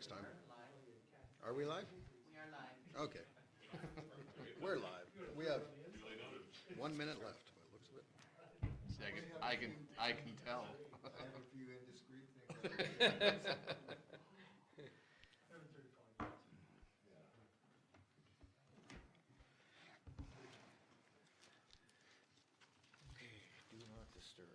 next time. Are we live? We are live. Okay. We're live. We have 1 minute left by the looks of it. See, I can tell. I have a few indiscreet things. Do not disturb.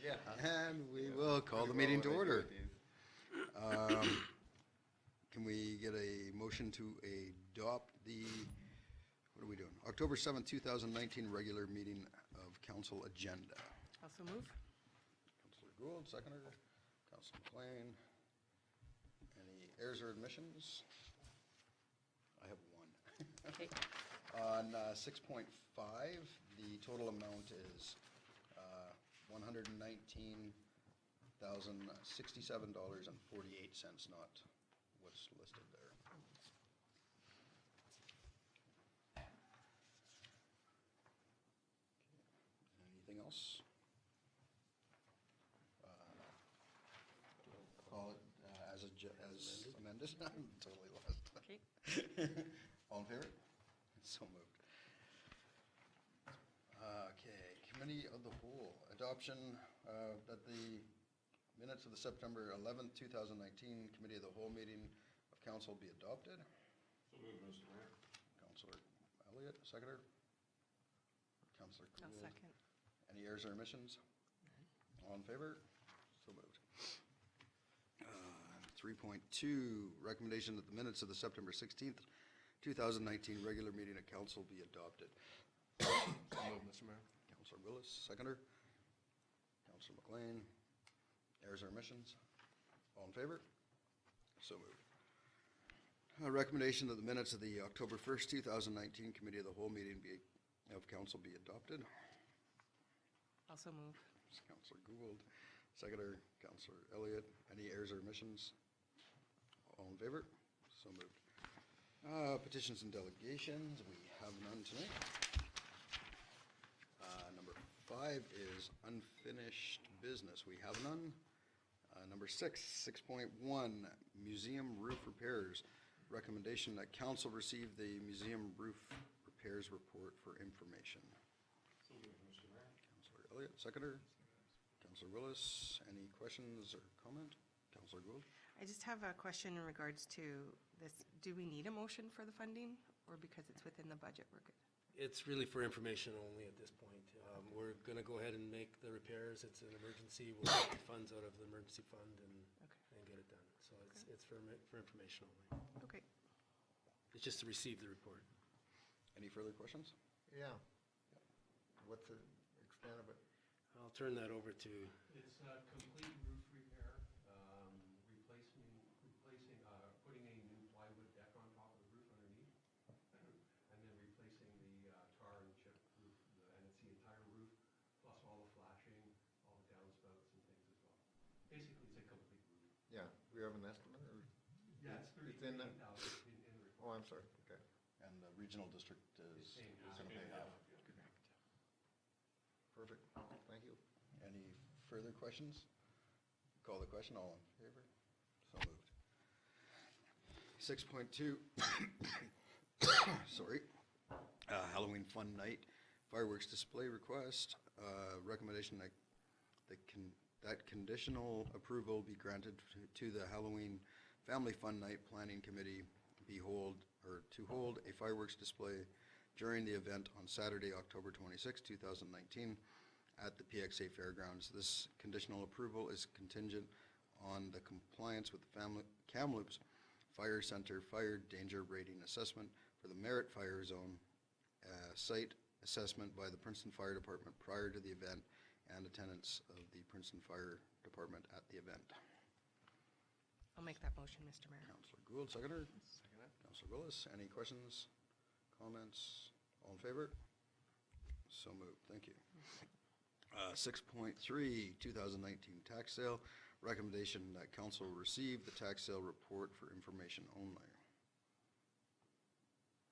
Yeah. And we will call the meeting to order. Can we get a motion to adopt the, what are we doing? October 7th, 2019 regular meeting of council agenda. Also move. Councilor Gould, seconder. Councilor McLean. Any errors or admissions? I have one. Okay. On 6.5, the total amount is $119,067.48, not what's listed there. Anything else? Call it as amended. I'm totally lost. Okay. All in favor? So moved. Okay, committee of the whole, adoption that the minutes of the September 11th, 2019 committee of the whole meeting of council be adopted. So moved, Mr. Mayor. Councilor Elliott, seconder. Councilor I'll Gould. second. Any errors or omissions? All in favor? So moved. 3.2, recommendation that the minutes of the September 16th, 2019 regular meeting of council be adopted. So moved, Mr. Mayor. Councilor Willis, seconder. Councilor McLean. Errors or omissions? All in favor? So moved. Recommendation that the minutes of the October 1st, 2019 committee of the whole meeting of council be adopted. Also move. Councilor Gould, seconder. Councilor Elliott. Any errors or omissions? All in favor? So moved. Petitions and delegations, we have none tonight. Number 5 is unfinished business, we have none. Number 6.1, museum roof repairs. Recommendation that council receive the museum roof repairs report for information. So moved, Mr. Mayor. Councilor Elliott, seconder. Councilor Willis, any questions or comment? Councilor Gould? I just have a question in regards to this. Do we need a motion for the funding, or because it's within the budget, we're good? It's really for information only at this point. We're going to go ahead and make the repairs. It's an emergency. We'll get the funds out of the emergency fund and get it done. So it's for information only. Okay. It's just to receive the report. Any further questions? Yeah. What's the extent of it? I'll turn that over to, It's a complete roof repair, putting a new plywood deck on top of the roof underneath, and then replacing the tar and chip roof, and it's the entire roof, plus all the flashing, all the downspouts and things as well. Basically, it's a complete roof. Yeah, we have an estimate or? Yeah, it's It's in the, 38,000 in the report. oh, I'm sorry, okay. And the regional district is Same. going to pay half. Perfect, thank you. Any further questions? Call the question, all in favor? So moved. 6.2, sorry, Halloween Fun Night fireworks display request. Recommendation that conditional approval be granted to the Halloween Family Fun Night Planning Committee to hold a fireworks display during the event on Saturday, October 26, 2019 at the PXA Fairgrounds. This conditional approval is contingent on the compliance with the Kamloops Fire Center Fire Danger Rating Assessment for the Merritt Fire Zone site assessment by the Princeton Fire Department prior to the event and attendance of the Princeton Fire Department at the event. I'll make that motion, Mr. Mayor. Councilor Gould, seconder. Councilor Willis, any questions, comments? All in favor? So moved, thank you. 6.3, 2019 tax sale. Recommendation that council receive the tax sale report for information only.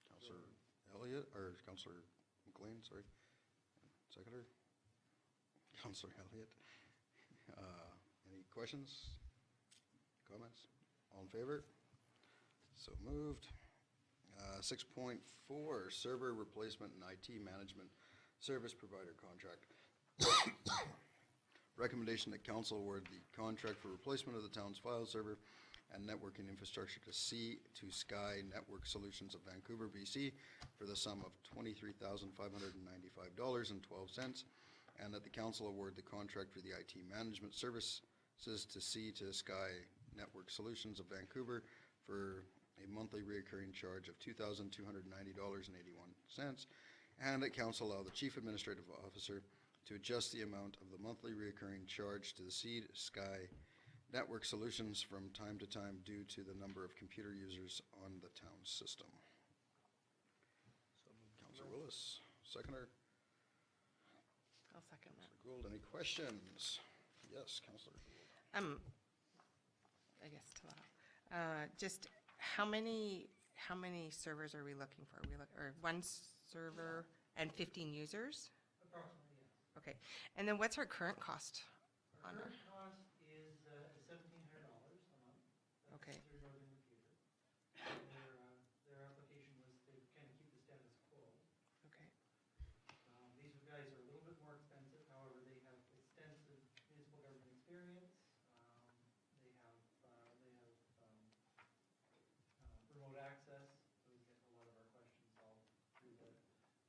Councilor Elliott, or Councilor McLean, sorry. Seconder. Counselor Elliott. Any questions? Comments? All in favor? So moved. 6.4, server replacement and IT management service provider contract. Recommendation that council award the contract for replacement of the town's file server and networking infrastructure to Sky Network Solutions of Vancouver, BC for the sum of $23,595.12, and that the council award the contract for the IT management services to Sky Network Solutions of Vancouver for a monthly recurring charge of $2,290.81, and that council allow the chief administrative officer to adjust the amount of the monthly recurring charge to the Sky Network Solutions from time to time due to the number of computer users on the town's system. Councilor Willis, seconder. I'll second that. Councilor Gould, any questions? Yes, Councilor Gould. I guess to just how many servers are we looking for? Or one server and 15 users? Approximately, yes. Okay, and then what's our current cost on Our our? current cost is $1,700 a month. That's Okay. through Northern Computer. Their application was to kind of keep the status quo. Okay, These guys are a little bit more expensive, however, they have extensive municipal government experience. They have remote access, so we get a lot of our questions solved through the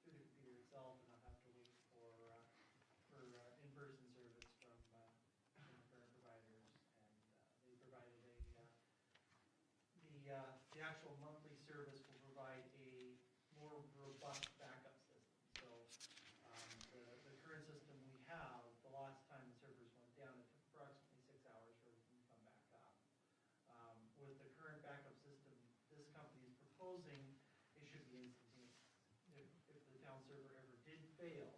computer itself and not have to wait for in-person service from the current providers. And they provided the actual monthly service will provide a more robust backup system. So the current system we have, the last time the servers went down, it took approximately 6 hours for everything to come back up. With the current backup system this company is proposing, it should be instantaneous. If the town server ever did fail,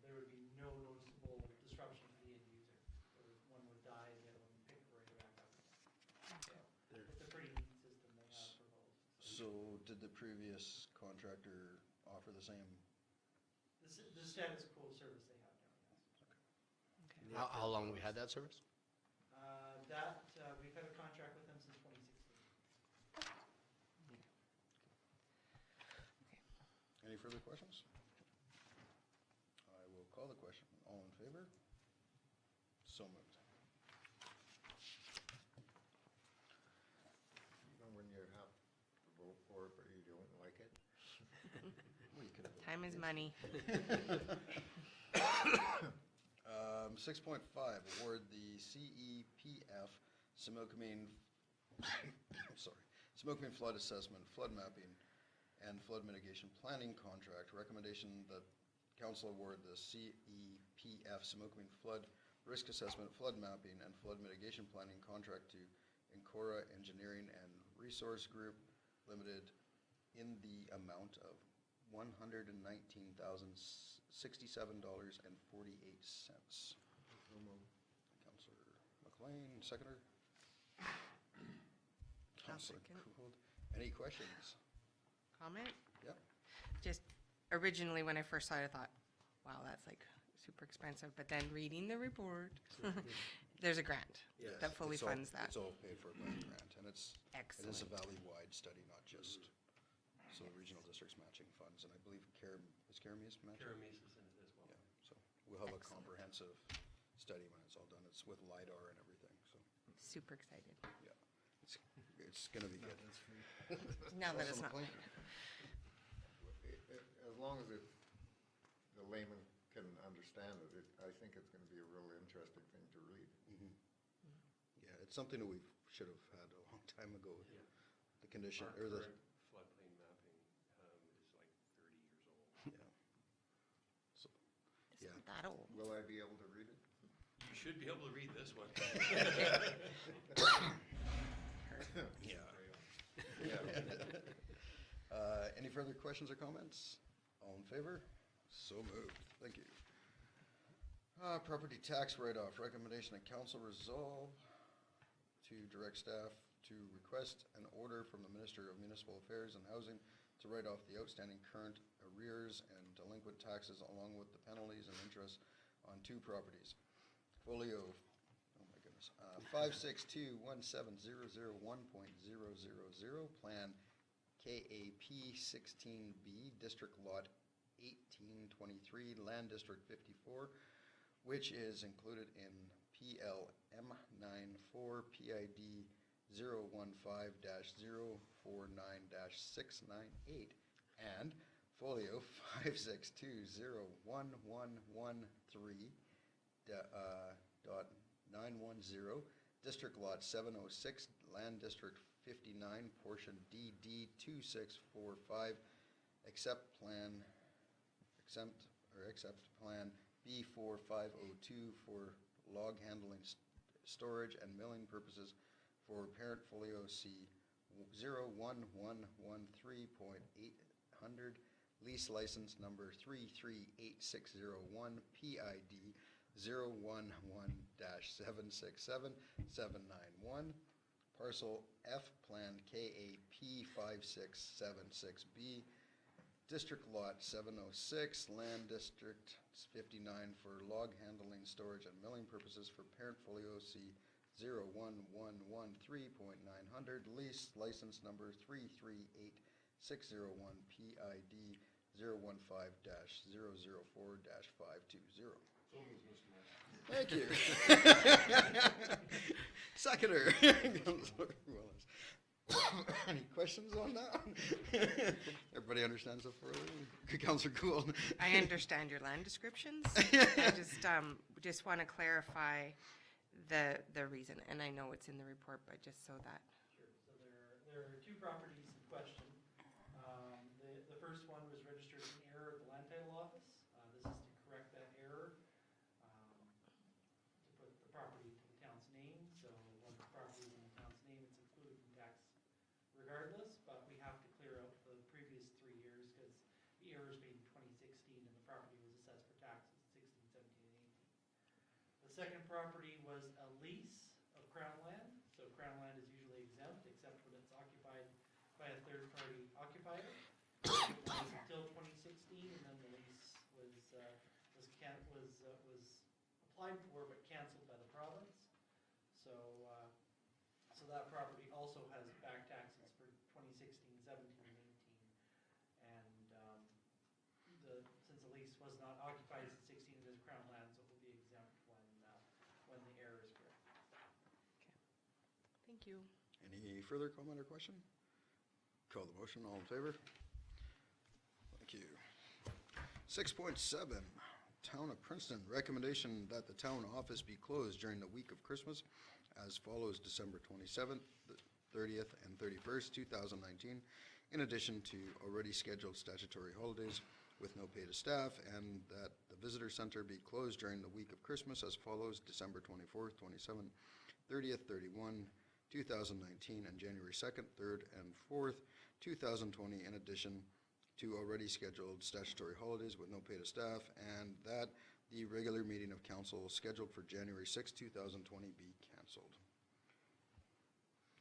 there would be no noticeable disruption to the end user. So one would die and the other one would pick right back up again. So it's a pretty neat system they have proposed. So did the previous contractor offer the same? The status quo service they have now, yes. okay. How long have we had that service? We've had a contract with them since 2016. Any further questions? I will call the question. All in favor? So moved. You know, when you have to vote for it, but you don't like it? Well, you could have. Time is money. 6.5, award the CEPF Similkameen, Similkameen Flood Assessment, Flood Mapping, and Flood Mitigation Planning Contract. Recommendation that council award the CEPF Similkameen Flood Risk Assessment, Flood Mapping, and Flood Mitigation Planning Contract to Encora Engineering and Resource Group Limited in the amount of $119,067.48. So moved. Councillor McLean, seconder. Councillor second. Gould. Any questions? Comment? Yep. Just originally when I first saw it, I thought, wow, that's like super expensive. But then reading the report, there's a grant that fully It's all- funds that. It's all paid for by the grant, and it is a Excellent. valley-wide study, not just, so the regional districts matching funds, and I believe is Caramees matching? Caramees is in it as well. Yeah, so we'll have a Excellent. comprehensive study when it's all done. It's with LiDAR and everything, so, Super excited. yeah. It's gonna be good. Now that it's Councillor not. McLean? As long as the layman can understand it, I think it's gonna be a real interesting thing to read. Yeah, it's something that we should have had a long time ago. Yeah. The condition, Our or the, current floodplain mapping is like 30 years old. yeah. So, It's yeah. not that old. Will I be able to read it? You should be able to read this one. Yeah. Yeah. Any further questions or comments? All in favor? So moved. Thank you. Property tax write-off. Recommendation that council resolve to direct staff to request an order from the Minister of Municipal Affairs and Housing to write off the outstanding current arrears and delinquent taxes along with the penalties and interest on 2 properties. Folio, oh my goodness, 562-17001.000, Plan KAP 16B, District Lot 1823, Land District 54, which is included in PLM 94 PID 015-049-698 and Folio 562-01113.910, District Lot 706, Land District 59, Portion DD 2645, accept Plan B4502 for log handling, storage, and milling purposes for parent folio C 01113.800, lease license number 338601, PID 011-767791, parcel F, Plan KAP 5676B, District Lot 706, Land District 59 for log handling, storage, and milling purposes for parent folio C 01113.900, lease license number 338601, PID 015-004-520. So moved, Mr. Mayor. Thank you. Seconder. Councilor Willis. Any questions on that? Everybody understands so far? Councilor Gould. I understand your land descriptions. I just want to clarify the reason, and I know it's in the report, but just so that. Sure, so there are 2 properties in question. The first one was registered in error at the land title office. This is to correct that error, to put the property to the town's name. So once the property is in the town's name, it's included in tax regardless, but we have to clear out the previous 3 years because the error is made in 2016 and the property was assessed for taxes in 16, 17, and 18. The second property was a lease of Crown land. So Crown land is usually exempt except when it's occupied by a third-party occupier. It was until 2016, and then the lease was applied for but canceled by the province. So so that property also has back taxes for 2016, 17, and 18. And since the lease was not occupied since 16, it is Crown land, so it will be exempt when the error is corrected. Thank you. Any further comment or question? Call the motion. All in favor? Thank you. 6.7, Town of Princeton, recommendation that the town office be closed during the week of Christmas as follows: December 27th, 30th, and 31st, 2019, in addition to already scheduled statutory holidays with no pay to staff, and that the visitor center be closed during the week of Christmas as follows: December 24th, 27th, 30th, 31, 2019, and January 2nd, 3rd, and 4th, 2020, in addition to already scheduled statutory holidays with no pay to staff, and that the regular meeting of council scheduled for January 6, 2020 be canceled.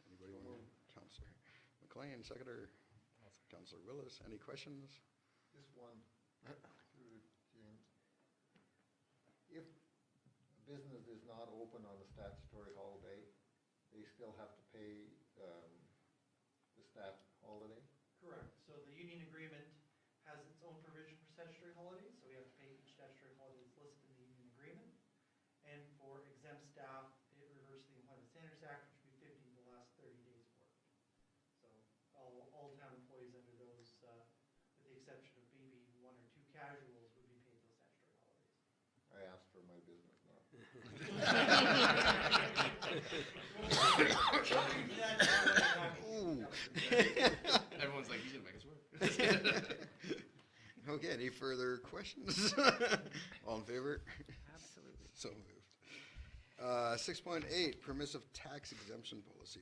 Anybody want to? Councilor McLean, seconder. Councilor Willis, any questions? Just one, through James. If a business is not open on a statutory holiday, they still have to pay the staff holiday? Correct. So the union agreement has its own provision for statutory holidays, so we have to pay each statutory holiday that's listed in the union agreement. And for exempt staff, it reverts the Employment Standards Act, which would be 50 of the last 30 days worked. So all town employees under those, with the exception of maybe 1 or 2 casuals, would be paid those statutory holidays. I asked for my business now. Ooh. Everyone's like, he's gonna make us work. Okay, any further questions? All in favor? Absolutely. So moved. 6.8, permissive tax exemption policy.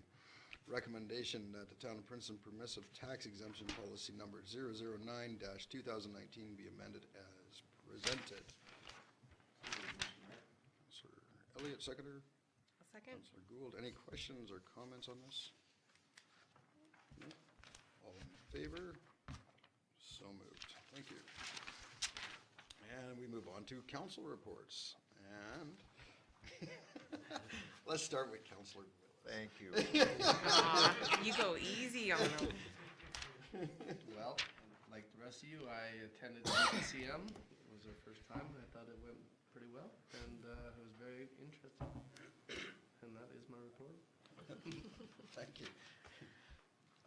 Recommendation that the Town of Princeton permissive tax exemption policy number 009-2019 be amended as presented. Councilor Elliott, seconder. A second? Councilor Gould, any questions or comments on this? No? All in favor? So moved. Thank you. And we we move on to council reports. And let's start with Councillor Willis. Thank you. You go easy on them. Well, like the rest of you, I attended CCM. It was our first time. I thought it went pretty well, and it was very interesting. And that is my report. Thank you.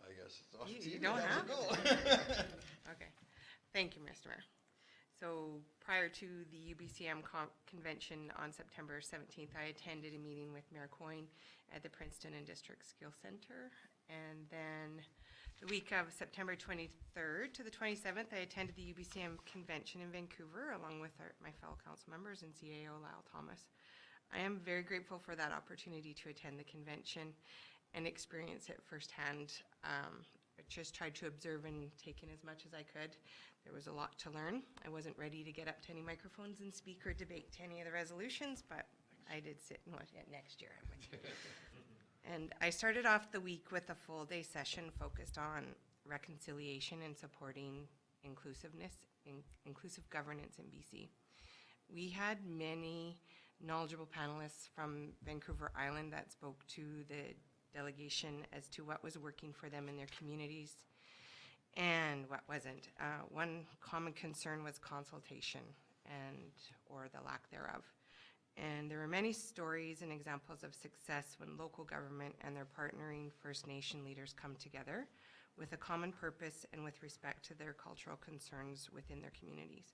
I guess it's off to You you. don't have go. Okay. Thank you, Mr. Mayor. So prior to the UBCM convention on September 17th, I attended a meeting with Mayor Coyne at the Princeton and District Skills Center. And then the week of September 23rd to the 27th, I attended the UBCM convention in Vancouver along with my fellow council members and CAO Lyle Thomas. I am very grateful for that opportunity to attend the convention and experience it firsthand. I just tried to observe and take in as much as I could. There was a lot to learn. I wasn't ready to get up to any microphones and speak or debate to any of the resolutions, but I did sit and watch it next year. I would. And I started off the week with a full day session focused on reconciliation and supporting inclusiveness, inclusive governance in BC. We had many knowledgeable panelists from Vancouver Island that spoke to the delegation as to what was working for them in their communities and what wasn't. One common concern was consultation or the lack thereof. And there were many stories and examples of success when local government and their partnering First Nation leaders come together with a common purpose and with respect to their cultural concerns within their communities.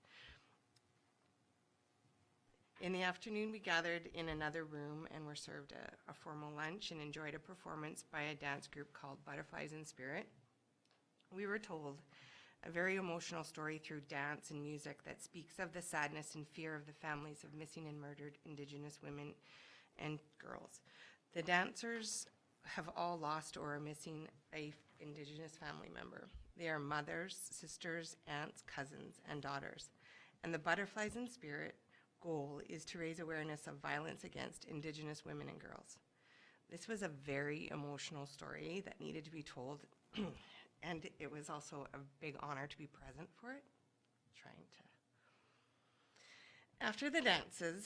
In the afternoon, we gathered in another room and were served a formal lunch and enjoyed a performance by a dance group called Butterflies in Spirit. We were told a very emotional story through dance and music that speaks of the sadness and fear of the families of missing and murdered Indigenous women and girls. The dancers have all lost or are missing a Indigenous family member. They are mothers, sisters, aunts, cousins, and daughters. And the Butterflies in Spirit goal is to raise awareness of violence against Indigenous women and girls. This was a very emotional story that needed to be told, and it was also a big honor to be present for it. After the dances,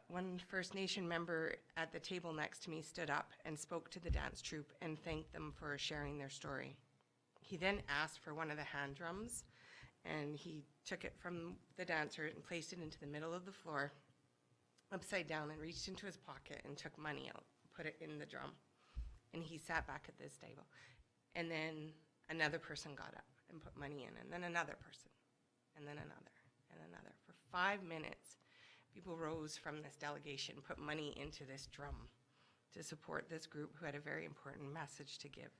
one First Nation member at the table next to me stood up and spoke to the dance troupe and thanked them for sharing their story. He then asked for one of the hand drums, and he took it from the dancer and placed it into the middle of the floor, upside down, and reached into his pocket and took money out, put it in the drum. And he sat back at this table. And then another person got up and put money in, and then another person, and then another, and another. For 5 minutes, people rose from this delegation, put money into this drum to support this group who had a very important message to give.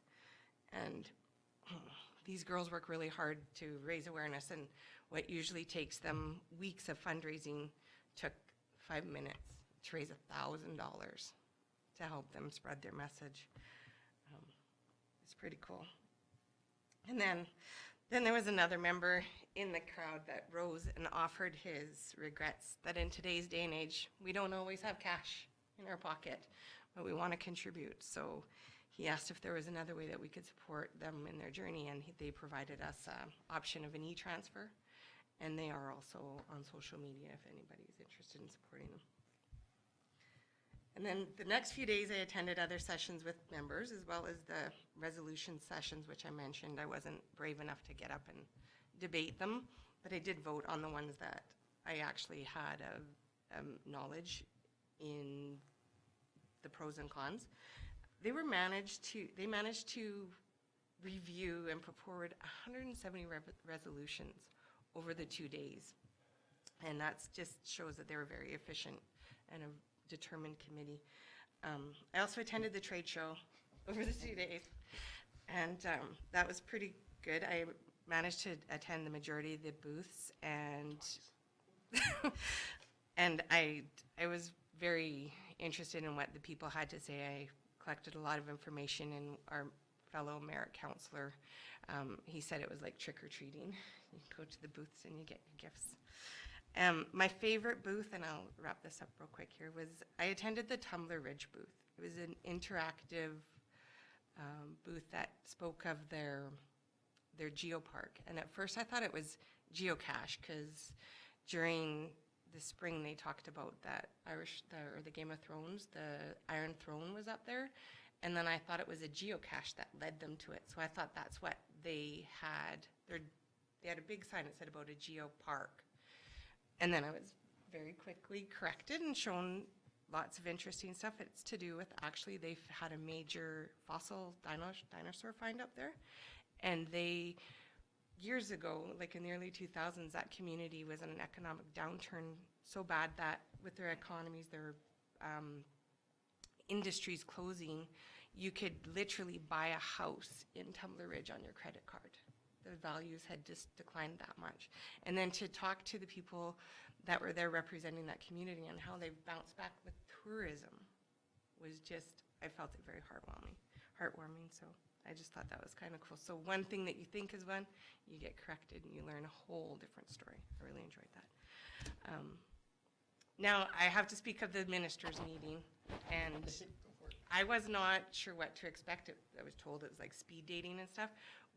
And these girls work really hard to raise awareness, and what usually takes them weeks of fundraising took 5 minutes to raise $1,000 to help them spread their message. It's pretty cool. And then there was another member in the crowd that rose and offered his regrets that in today's day and age, we don't always have cash in our pocket, but we want to contribute. So he asked if there was another way that we could support them in their journey, and they provided us an option of an e-transfer, and they are also on social media if anybody's interested in supporting them. And then the next few days I attended other sessions with members as well as the resolution sessions, which I mentioned. I wasn't brave enough to get up and debate them, but I did vote on the ones that I actually had knowledge in the pros and cons. They managed to review and put forward 170 resolutions over the 2 days. And that just shows that they were very efficient and a determined committee. I also attended the trade show over the 2 days, and that was pretty good. I managed to attend the majority of the booths, and and I was very interested in what the people had to say. I collected a lot of information, and our fellow merit counselor, he said it was like trick-or-treating. You go to the booths and you get your gifts. My favorite booth, and I'll wrap this up real quick here, was I attended the Tumbler Ridge booth. It was an interactive booth that spoke of their geopark. And at first I thought it was geocache, because during this spring they talked about that or the Game of Thrones, the Iron Throne was up there. And then I thought it was a geocache that led them to it. So I thought that's what they had. They had a big sign that said about a geo park. And then I was very quickly corrected and shown lots of interesting stuff. It's to do with, actually, they've had a major fossil dinosaur find up there. And they, years ago, like in the early 2000s, that community was in an economic downturn so bad that with their economies, their industries closing, you could literally buy a house in Tumbler Ridge on your credit card. The values had just declined that much. And then to talk to the people that were there representing that community and how they've bounced back with tourism was just, I felt it very heartwarming. So I just thought that was kind of cool. So one thing that you think is one, you get corrected and you learn a whole different story. I really enjoyed that. Now I have to speak of the ministers' meeting, and I was not sure what to expect. I was told it was like speed dating and stuff.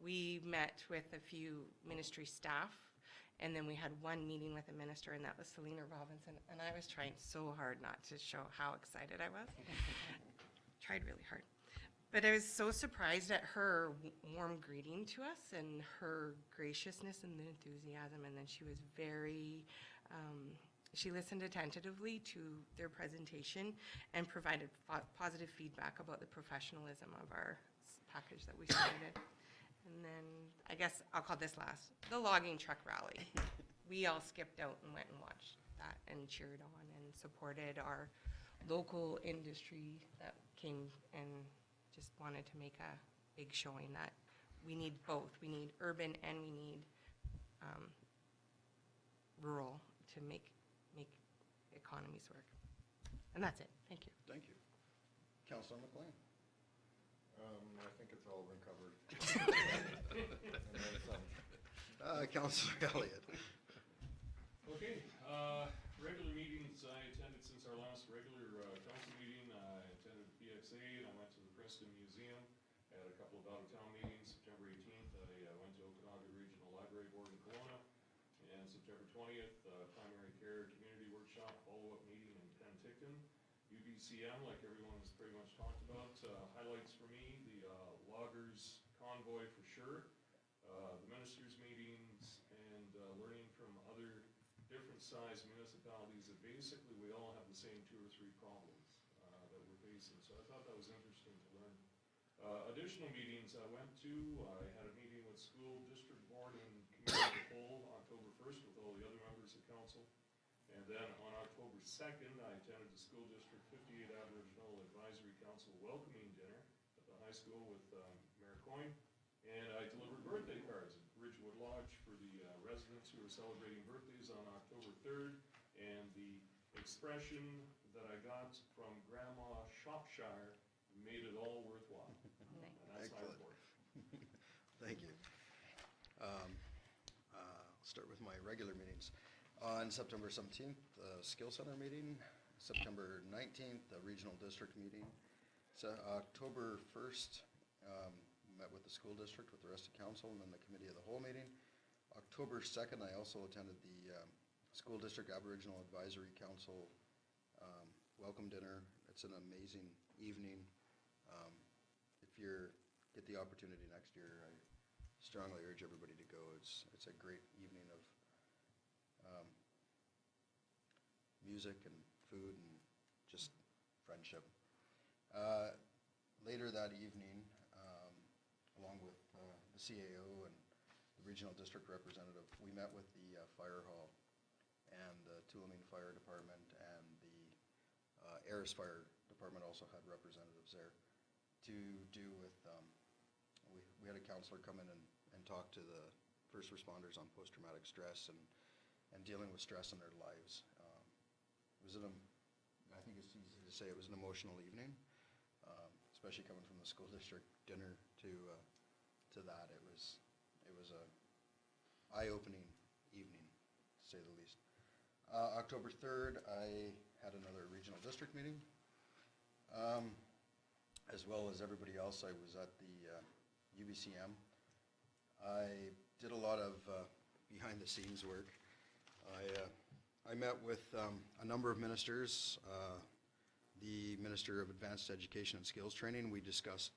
We met with a few ministry staff, and then we had one meeting with a minister, and that was Selena Robinson. And I was trying so hard not to show how excited I was. Tried really hard. But I was so surprised at her warm greeting to us and her graciousness and the enthusiasm. And then she was very, she listened attentively to their presentation and provided positive feedback about the professionalism of our package that we submitted. And then, I guess I'll call this last, the logging truck rally. We all skipped out and went and watched that and cheered on and supported our local industry that came and just wanted to make a big showing that we need both. We need urban and we need rural to make economies work. And that's it. Thank you. Thank you. Councilor McLean. I think it's all been covered. And then some. Councilor Elliott. Okay, regular meetings I attended since our last regular council meeting. I attended PXA and I went to the Princeton Museum. I had a couple of out-of-town meetings. September 18th, I went to Okanagan Regional Library Board in Kelowna. And September 20th, Primary Care Community Workshop follow-up meeting in Penticton. UBCM, like everyone's pretty much talked about. Highlights for me, the loggers convoy for sure. The ministers' meetings and learning from other different sized municipalities that basically we all have the same 2 or 3 problems that we're facing. So I thought that was interesting to learn. Additional meetings I went to, I had a meeting with school district board and community of the whole October 1st with all the other members of council. And then on October 2nd, I attended the school district 58 Aboriginal Advisory Council welcoming dinner at the high school with Mayor Coyne. And I delivered birthday cards at Ridgewood Lodge for the residents who are celebrating birthdays on October 3rd. And the expression that I got from Grandma Shropshire made it all worthwhile. And that's my Excellent. report. Thank you. I'll start with my regular meetings. On September 17th, the Skill Center meeting. September 19th, the Regional District meeting. So October 1st, met with the school district with the rest of council and then the committee of the whole meeting. October 2nd, I also attended the School District Aboriginal Advisory Council welcome dinner. It's an amazing evening. If you get the opportunity next year, I strongly urge everybody to go. It's a great evening of music and food and just friendship. Later that evening, along with the CAO and the regional district representative, we met with the fire hall and the Tulameen Fire Department, and the Ayers Fire Department also had representatives there to do with, we had a counselor come in and talk to the first responders on post-traumatic stress and dealing with stress in their lives. It was I think it's easy to say it was an emotional evening, especially coming from the school district dinner to that. It was a eye-opening evening, to say the least. October 3rd, I had another regional district meeting. As well as everybody else, I was at the UBCM. I did a lot of behind-the-scenes work. I met with a number of ministers, the Minister of Advanced Education and Skills Training. We discussed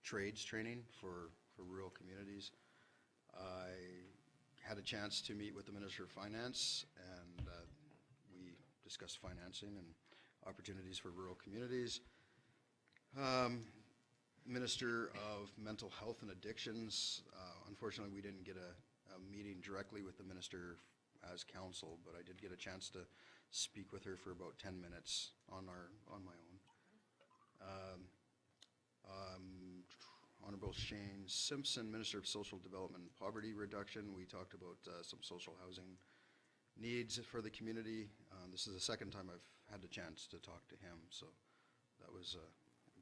trades training for rural communities. I had a chance to meet with the Minister of Finance, and we discussed financing and opportunities for rural communities. Minister of Mental Health and Addictions, unfortunately, we didn't get a meeting directly with the minister as council, but I did get a chance to speak with her for about 10 minutes on my own. Honorable Shane Simpson, Minister of Social Development and Poverty Reduction, we talked about some social housing needs for the community. This is the second time I've had the chance to talk to him, so that was a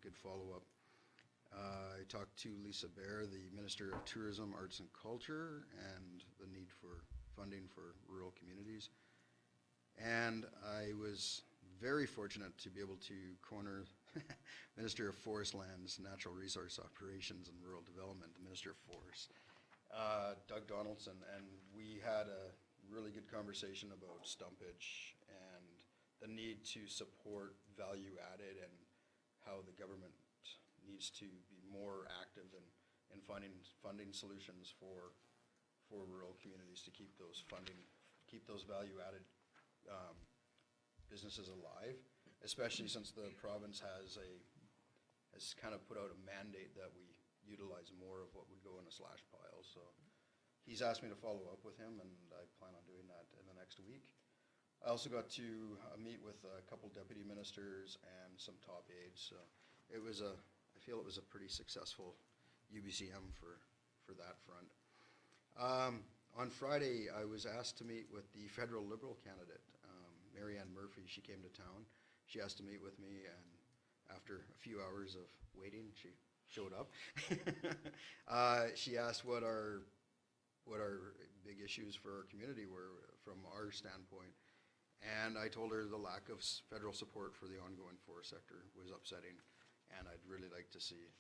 good follow-up. I talked to Lisa Bear, the Minister of Tourism, Arts and Culture, and the need for funding for rural communities. And I was very fortunate to be able to corner Minister of Forest Lands, Natural Resource Operations and Rural Development, the Minister of Forest, Doug Donaldson, and we had a really good conversation about stumpage and the need to support value added and how the government needs to be more active in funding solutions for rural communities to keep those value added businesses alive, especially since the province has kind of put out a mandate that we utilize more of what would go in a slash pile. So he's asked me to follow up with him, and I plan on doing that in the next week. I also got to meet with a couple deputy ministers and some top aides. So I feel it was a pretty successful UBCM for that front. On Friday, I was asked to meet with the federal Liberal candidate, Marianne Murphy. She came to town. She asked to meet with me, and after a few hours of waiting, she showed up. She asked what our big issues for our community were from our standpoint, and I told her the lack of federal support for the ongoing forest sector was upsetting, and I'd really like to see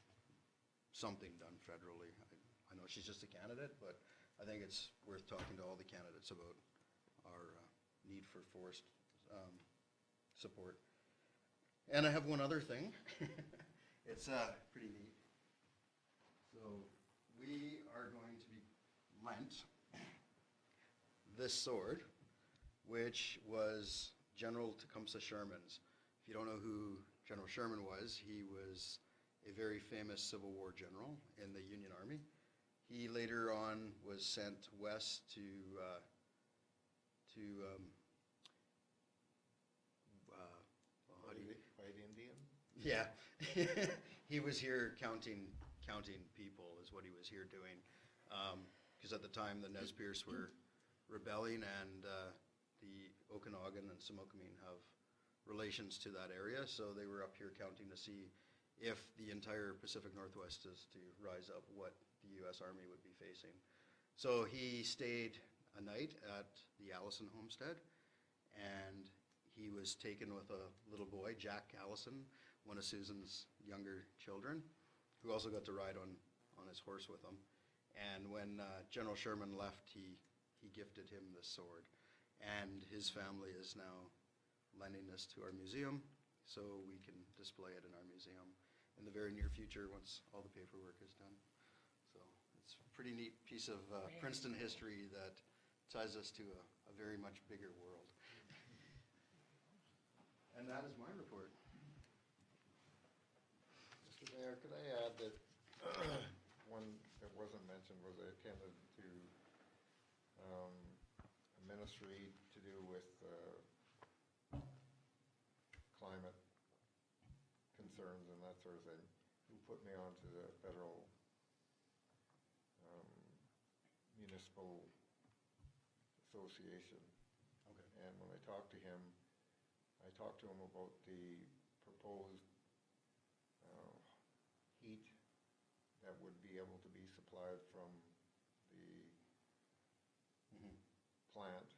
something done federally. I know she's just a candidate, but I think it's worth talking to all the candidates about our need for forest support. And I have one other thing. It's pretty neat. So we are going to be lent this sword, which was General Tecumseh Sherman's. If you don't know who General Sherman was, he was a very famous Civil War general in the Union Army. He later on was sent west to White Indian? yeah. He was here counting people is what he was here doing. Because at the time the Nez Perce were rebelling, and the Okanagan and Similkameen have relations to that area, so they were up here counting to see if the entire Pacific Northwest is to rise up, what the U.S. Army would be facing. So he stayed a night at the Allison homestead, and he was taken with a little boy, Jack Allison, one of Susan's younger children, who also got to ride on his horse with him. And when General Sherman left, he gifted him this sword. And his family is now lending this to our museum, so we can display it in our museum in the very near future once all the paperwork is done. So it's a pretty neat piece of Princeton history that ties us to a very much bigger world. And that is my report. Mr. Mayor, could I add that one that wasn't mentioned was I attended to a ministry to do with climate concerns and that sort of thing, who put me on to the federal municipal association. Okay. And when I talked to him about the proposed heat that would be able to be supplied from the plant.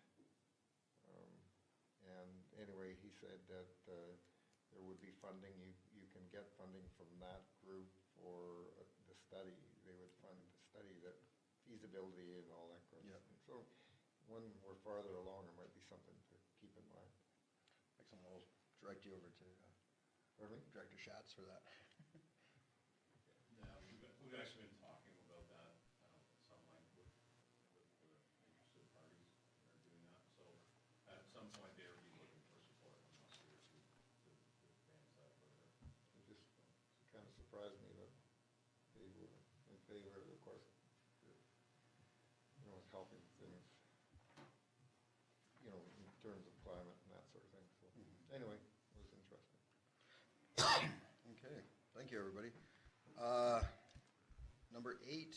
And anyway, he said that there would be funding. You can get funding from that group for the study. They would fund the study, that feasibility and all that kind of Yep. thing. So when we're farther along, there might be something to keep in mind. Excellent, we'll direct you over to Pardon me? Director Schatz for that. Yeah, we've actually been talking about that, at some length with the interested parties that are doing that. So at some point, they would be looking for support from us here to advance that further. It just kind of surprised me that they were in favor, of course, it's helping things, in terms of climate and that sort of thing, so, anyway, it was interesting. Okay, thank you, everybody. Number 8,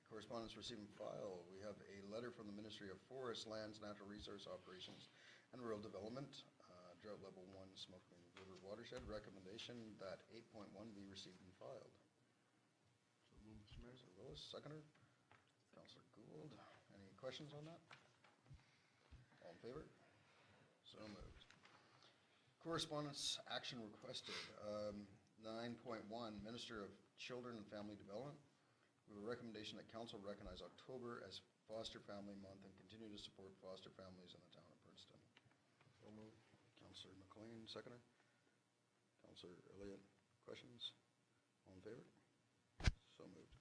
correspondence received and file. We have a letter from the Ministry of Forests, Lands, Natural Resource Operations, and Rural Development, drought level 1, Similkameen River watershed, recommendation that 8.1 be received and filed. So moved, Mr. Mayor. Councilor Willis, seconder. Councilor Gould, any questions on that? All in favor? So moved. Correspondence action requested. 9.1, Minister of Children and Family Development. We have a recommendation that council recognize October as Foster Family Month and continue to support foster families in the town of Princeton. So moved. Councilor McLean, seconder. Councilor Elliott, questions? All in favor? So moved.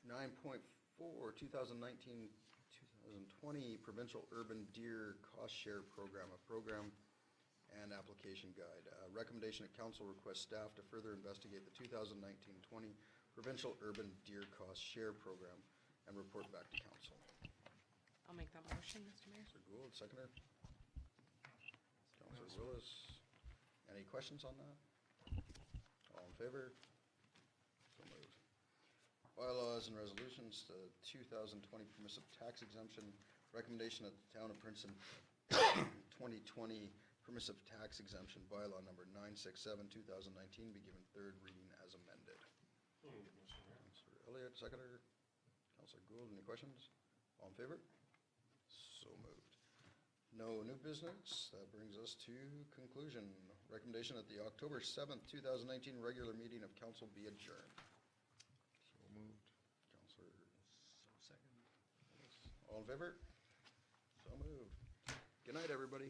9.4, 2019-2020 Provincial Urban Deer Cost Share Program, a program and application guide. Recommendation that council request staff to further investigate the 2019-20 Provincial Urban Deer Cost Share Program and report back to council. I'll make that motion, Mr. Mayor. Councilor Gould, seconder. Councilor Willis, any questions on that? All in favor? So moved. Bylaws and resolutions, the 2020 permissive tax exemption, recommendation that the Town of Princeton 2020 permissive tax exemption bylaw number 967, 2019 be given third reading as amended. So moved, Mr. Mayor. Councilor Elliott, seconder. Councilor Gould, any questions? All in favor? So moved. No new business. That brings us to conclusion. Recommendation that the October 7th, 2019 regular meeting of council be adjourned. So moved. Councilor, Second. all in favor? So moved. Good night, everybody.